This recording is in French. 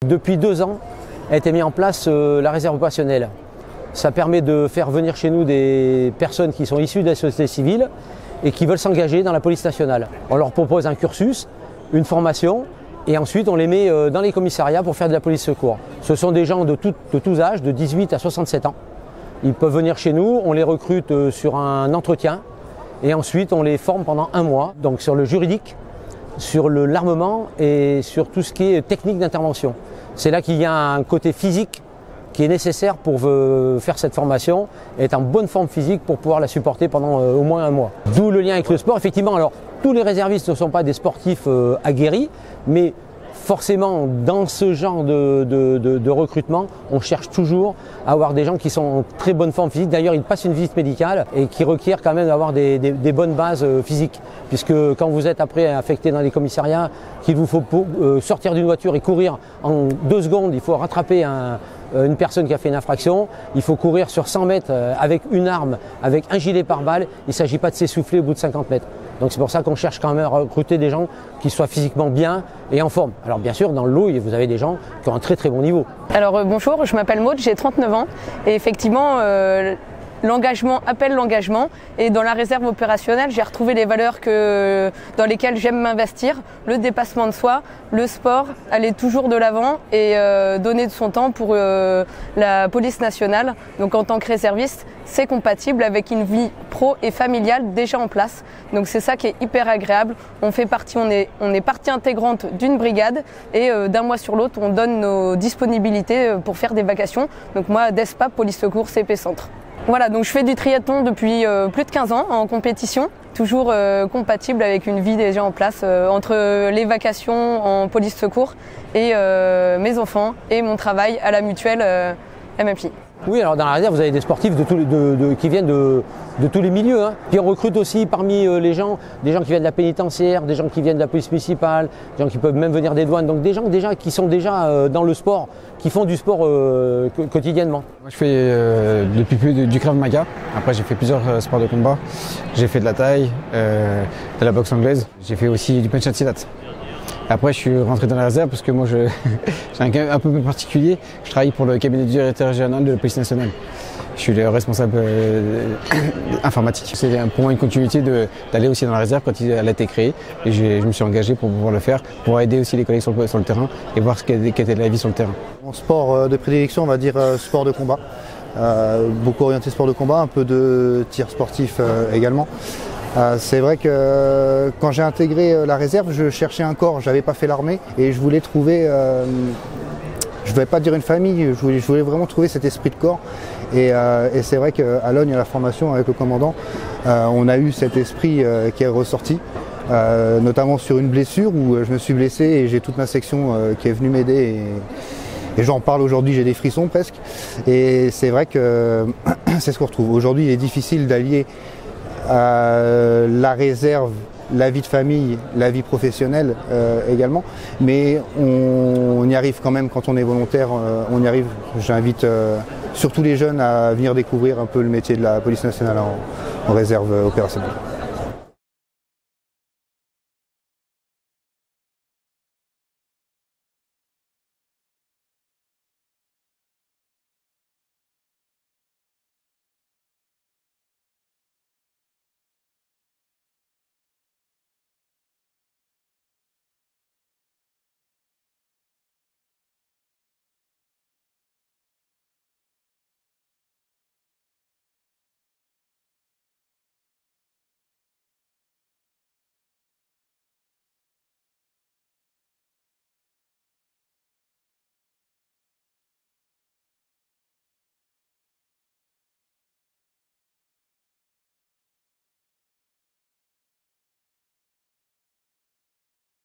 Depuis 2 ans a été mis en place la réserve opérationnelle. Ça permet de faire venir chez nous des personnes qui sont issues de la société civile et qui veulent s'engager dans la police nationale. On leur propose un cursus, une formation et ensuite on les met dans les commissariats pour faire de la police secours. Ce sont des gens de tous âges, de 18 à 67 ans. Ils peuvent venir chez nous, on les recrute sur un entretien et ensuite on les forme pendant 1 mois, donc sur le juridique, sur l'armement et sur tout ce qui est technique d'intervention. C'est là qu'il y a un côté physique qui est nécessaire pour faire cette formation et être en bonne forme physique pour pouvoir la supporter pendant au moins 1 mois. D'où le lien avec le sport. Effectivement, alors tous les réservistes ne sont pas des sportifs aguerris, mais forcément dans ce genre de recrutement, on cherche toujours à avoir des gens qui sont en très bonne forme physique. D'ailleurs, ils passent une visite médicale et qui requièrent quand même d'avoir des bonnes bases physiques. Puisque quand vous êtes après affecté dans les commissariats, qu'il vous faut sortir d'une voiture et courir en 2 secondes, il faut rattraper une personne qui a fait une infraction, il faut courir sur 100 mètres avec une arme, avec un gilet pare-balles, il ne s'agit pas de s'essouffler au bout de 50 mètres. Donc c'est pour ça qu'on cherche quand même à recruter des gens qui soient physiquement bien et en forme. Alors bien sûr, dans le lot, vous avez des gens qui ont un très très bon niveau. Alors bonjour, je m'appelle Maud, j'ai 39 ans et effectivement l'engagement appelle l'engagement et dans la réserve opérationnelle j'ai retrouvé les valeurs dans lesquelles j'aime m'investir, le dépassement de soi, le sport, aller toujours de l'avant et donner de son temps pour la police nationale. Donc en tant que réserviste, c'est compatible avec une vie pro et familiale déjà en place. Donc c'est ça qui est hyper agréable. On fait partie, on est partie intégrante d'une brigade et d'un mois sur l'autre on donne nos disponibilités pour faire des vacations. Donc moi DESPA, police secours, CP Centre. Voilà, donc je fais du triathlon depuis plus de 15 ans en compétition, toujours compatible avec une vie déjà en place entre les vacations en police secours et mes enfants et mon travail à la mutuelle MMI. Oui, alors dans la réserve, vous avez des sportifs qui viennent de tous les milieux. Hein. Puis on recrute aussi parmi les gens, des gens qui viennent de la pénitentiaire, des gens qui viennent de la police municipale, des gens qui peuvent même venir des douanes. Donc des gens déjà qui sont déjà dans le sport, qui font du sport quotidiennement. Moi, je fais depuis plus du Krav Maga. Après, j'ai fait plusieurs sports de combat. J'ai fait de la taille, de la boxe anglaise. J'ai fait aussi du punch and silat. Après, je suis rentré dans la réserve parce que moi, je suis un peu particulier. Je travaille pour le cabinet du directeur régional de la police nationale. Je suis le responsable informatique. C'est pour moi une continuité d'aller aussi dans la réserve quand elle a été créée. Et je me suis engagé pour pouvoir le faire, pour aider aussi les collègues sur le terrain et voir ce qu'était la vie sur le terrain. Mon sport de prédilection, on va dire sport de combat. Beaucoup orienté sport de combat, un peu de tir sportif également. C'est vrai que quand j'ai intégré la réserve, je cherchais un corps, je n'avais pas fait l'armée et je voulais trouver, je ne vais pas dire une famille, je voulais vraiment trouver cet esprit de corps. Et c'est vrai qu'à Logne, à la formation avec le commandant, on a eu cet esprit qui est ressorti, notamment sur une blessure où je me suis blessé et j'ai toute ma section qui est venue m'aider. Et j'en parle aujourd'hui, j'ai des frissons presque. Et c'est vrai que c'est ce qu'on retrouve. Aujourd'hui, il est difficile d'allier la réserve, la vie de famille, la vie professionnelle également, mais on y arrive quand même quand on est volontaire, on y arrive. J'invite surtout les jeunes à venir découvrir un peu le métier de la police nationale en réserve opérationnelle.